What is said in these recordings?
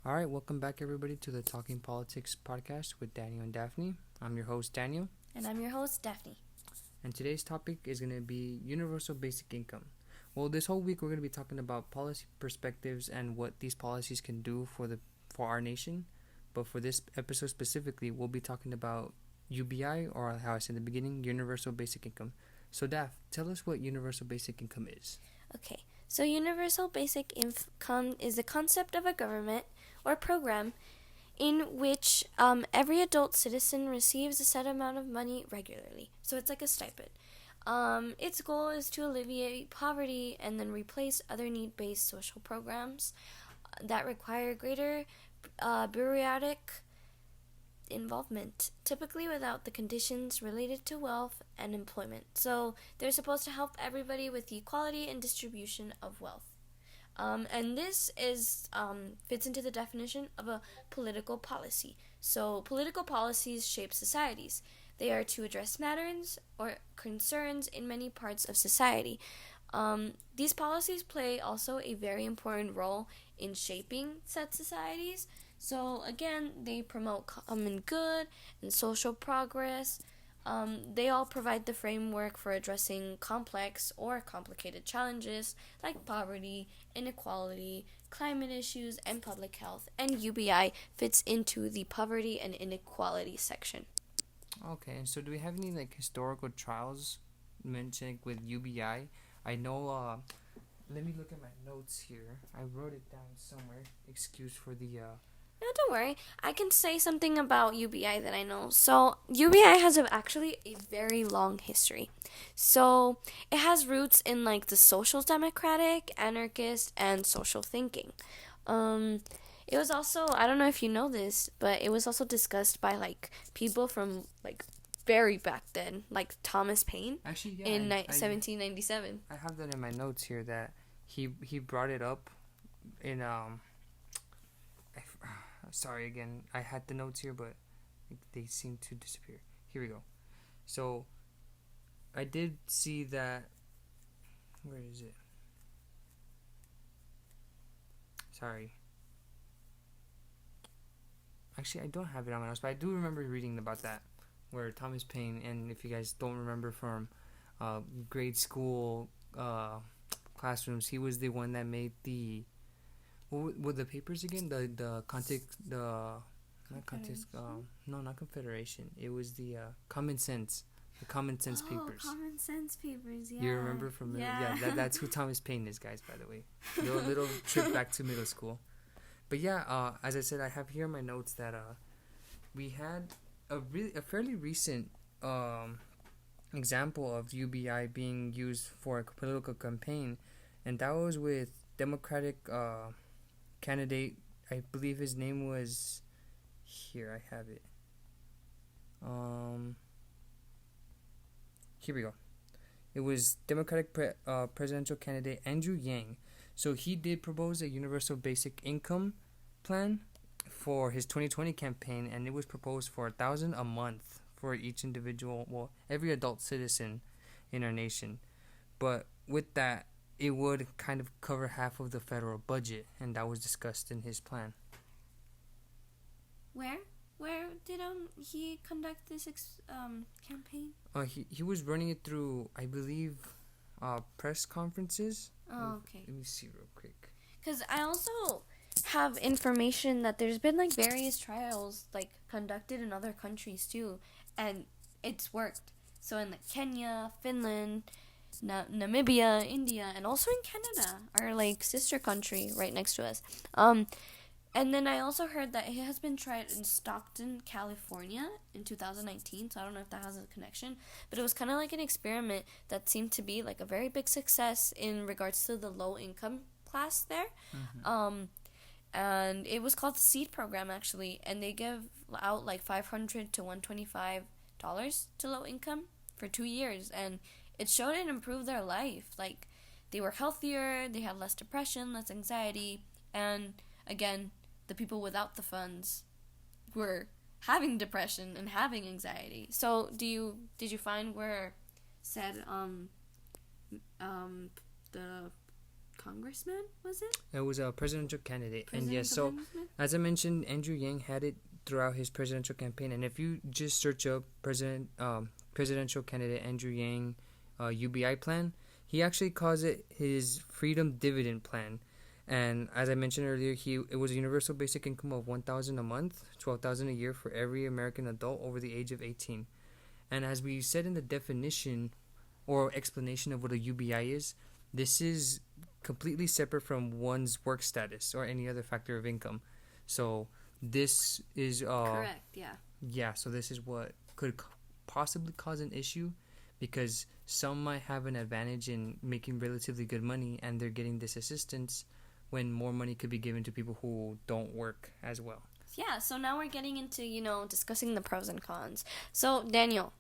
All right, welcome back everybody to the Talking Politics podcast with Daniel and Daphne. I'm your host Daniel, And I'm your host, Daphne. and today's topic is going to be universal basic income. Well, this whole week we're going to be talking about policy perspectives and what these policies can do for our nation. But for this episode specifically, we'll be talking about UBI, or how I said in the beginning, universal basic income. So Daph, tell us what universal basic income is. Okay, so universal basic income is the concept of a government or program in which every adult citizen receives a set amount of money regularly. So it's like a stipend. Its goal is to alleviate poverty and then replace other need-based social programs that require greater bureaucratic involvement, typically without the conditions related to wealth and employment. So they're supposed to help everybody with the equality and distribution of wealth. And this fits into the definition of a political policy. So political policies shape societies. They are to address matters or concerns in many parts of society. These policies play also a very important role in shaping said societies. So again, they promote common good and social progress. They all provide the framework for addressing complex or complicated challenges like poverty, inequality, climate issues, and public health. And UBI fits into the poverty and inequality section. Okay, and so do we have any historical trials mentioned with UBI? I know. Let me look at my notes here. I wrote it down somewhere. Excuse for the. No, don't worry. I can say something about UBI that I know. So, UBI has actually a very long history. So, it has roots in the social democratic, anarchist, and social thinking. It was also, I don't know if you know this, but it was also discussed by people from very back then, like Thomas Paine. Actually, yeah, in 1797. I have that in my notes here that he brought it up in sorry again, I had the notes here, but they seem to disappear. Here we go. So I did see that. Where is it? Sorry. Actually, I don't have it on my notes, but I do remember reading about that, where Thomas Paine, and if you guys don't remember from grade school classrooms, he was the one that made the what were the papers again? The context not context no, not Confederation. It was the Common Sense. The Common Sense papers. Common Sense papers, yeah. You remember from that's who Thomas Paine is, guys, by the way. Little trip back to middle school. But yeah, as I said, I have here in my notes that we had a fairly recent example of UBI being used for a political campaign, and that was with Democratic candidate. I believe his name was, here I have it. Here we go. It was Democratic presidential candidate Andrew Yang. So he did propose a universal basic income plan for his 2020 campaign, and it was proposed for $1,000 a month for each individual, well, every adult citizen in our nation. But with that, it would kind of cover half of the federal budget, and that was discussed in his plan. Where did he conduct this campaign? He was running it through, I believe, press conferences. Oh, okay. Let me see real quick. Because I also have information that there's been various trials conducted in other countries too, and it's worked. So in Kenya, Finland, Namibia, India, and also in Canada, our sister country right next to us. And then I also heard that it has been tried in Stockton, California in 2019, so I don't know if that has a connection, but it was kind of like an experiment that seemed to be a very big success in regards to the low income class there. Mm-hmm. And it was called the SEED program actually, and they give out $500 to $125 to low income for 2 years, and it showed it improved their life. They were healthier, they had less depression, less anxiety, and again, the people without the funds were having depression and having anxiety. So, did you find where said the congressman, was it? It was a presidential candidate. And yes, so as I mentioned, Andrew Yang had it throughout his presidential campaign. And if you just search up presidential candidate Andrew Yang UBI plan, he actually calls it his Freedom Dividend Plan. And as I mentioned earlier, it was a universal basic income of $1,000 a month, $12,000 a year for every American adult over the age of 18. And as we said in the definition or explanation of what a UBI is, this is completely separate from one's work status or any other factor of income. So this is correct. Yeah. Yeah. So this is what could possibly cause an issue, because some might have an advantage in making relatively good money and they're getting this assistance when more money could be given to people who don't work as well. Yeah, so now we're getting into, discussing the pros and cons. So, Daniel,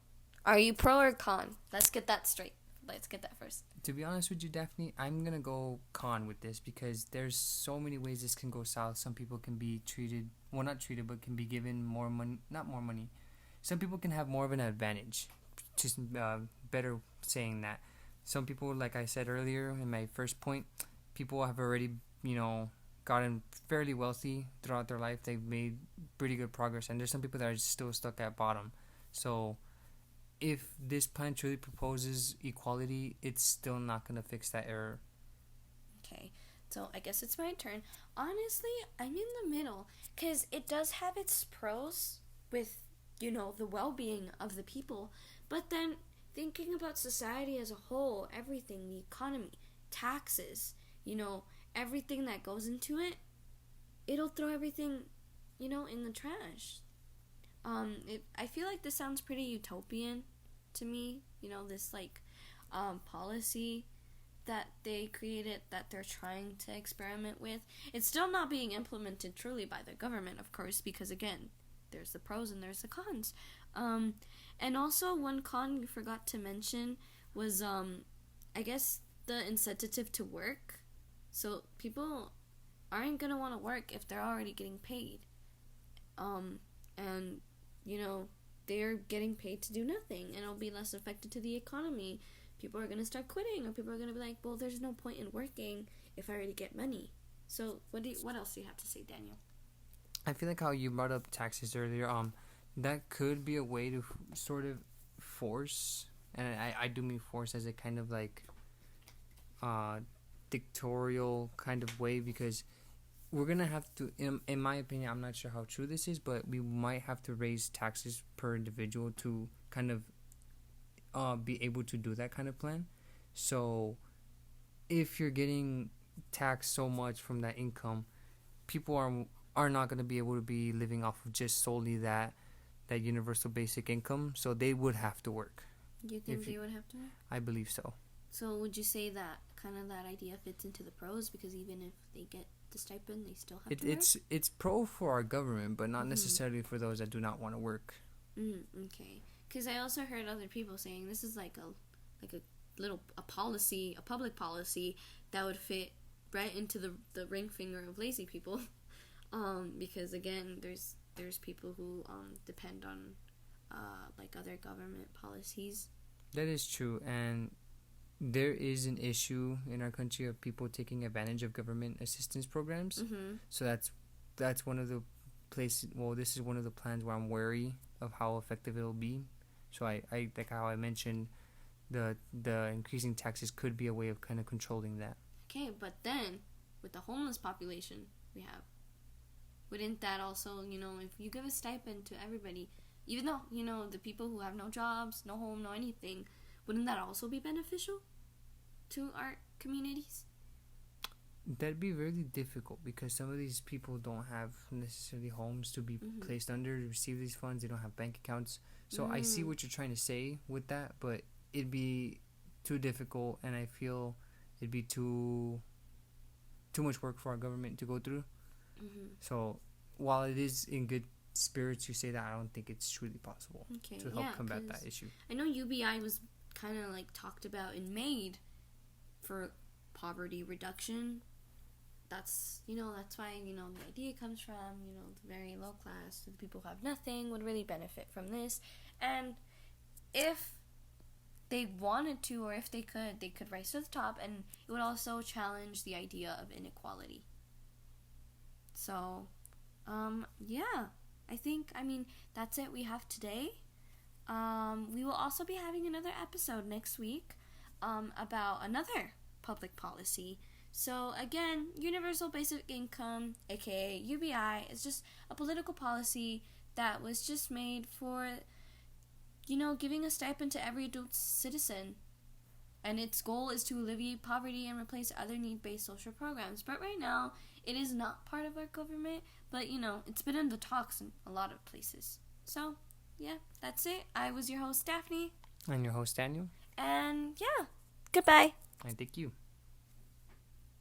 are you pro or con? Let's get that straight. Let's get that first. To be honest with you, Daphne, I'm going to go con with this, because there's so many ways this can go south. Some people can be treated, well, not treated, but can be given more money, not more money. Some people can have more of an advantage. Just better saying that. Some people, like I said earlier in my first point, people have already gotten fairly wealthy throughout their life. They've made pretty good progress, and there's some people that are still stuck at bottom. So if this plan truly proposes equality, it's still not going to fix that error. Okay, so I guess it's my turn. Honestly, I'm in the middle, because it does have its pros with, the well-being of the people, but then thinking about society as a whole, everything, the economy, taxes, everything that goes into it, it'll throw everything, in the trash. I feel like this sounds pretty utopian to me, this policy that they created, that they're trying to experiment with. It's still not being implemented truly by the government, of course, because again, there's the pros and there's the cons. And also one con you forgot to mention was, I guess, the incentive to work. So people aren't going to want to work if they're already getting paid. And, they're getting paid to do nothing, and it'll be less effective to the economy. People are going to start quitting, or people are going to be like, well, there's no point in working if I already get money. So what else do you have to say, Daniel? I feel like how you brought up taxes earlier, that could be a way to sort of force, and I do mean force as a kind of like dictatorial kind of way, because we're going to have to, in my opinion, I'm not sure how true this is, but we might have to raise taxes per individual to kind of be able to do that kind of plan. So if you're getting taxed so much from that income, people are not going to be able to be living off of just solely that universal basic income, so they would have to work. You think they would have to work? I believe so. So would you say that kind of that idea fits into the pros, because even if they get the stipend, they still have to work? It's pro for our government, but not necessarily for those that do not want to work. Okay, because I also heard other people saying this is like a policy, a public policy that would fit right into the ring finger of lazy people, because again, there's people who depend on other government policies. That is true, and there is an issue in our country of people taking advantage of government assistance programs. So that's one of the places. Well, this is one of the plans where I'm wary of how effective it'll be. So I like how I mentioned the increasing taxes could be a way of kind of controlling that. Okay, but then with the homeless population we have, wouldn't that also, if you give a stipend to everybody, even though, the people who have no jobs, no home, no anything, wouldn't that also be beneficial to our communities? That'd be really difficult, because some of these people don't have necessarily homes to be placed under to receive these funds. They don't have bank accounts. So I see what you're trying to say with that, but it'd be too difficult, and I feel it'd be too much work for our government to go through. So while it is in good spirits you say that, I don't think it's truly possible to help combat that issue. I know UBI was kind of talked about and made for poverty reduction. That's that's why the idea comes from the very low class, the people who have nothing would really benefit from this. And if they wanted to, or if they could rise to the top, and it would also challenge the idea of inequality. So, yeah, I mean, that's it we have today. We will also be having another episode next week about another public policy. So again, Universal Basic Income, aka UBI, is just a political policy that was just made for, giving a stipend to every adult citizen. And its goal is to alleviate poverty and replace other need-based social programs. But right now, it is not part of our government, but it's been in the talks in a lot of places. So, yeah, that's it. I was your host, Daphne. And your host, Daniel. And yeah, goodbye. And thank you.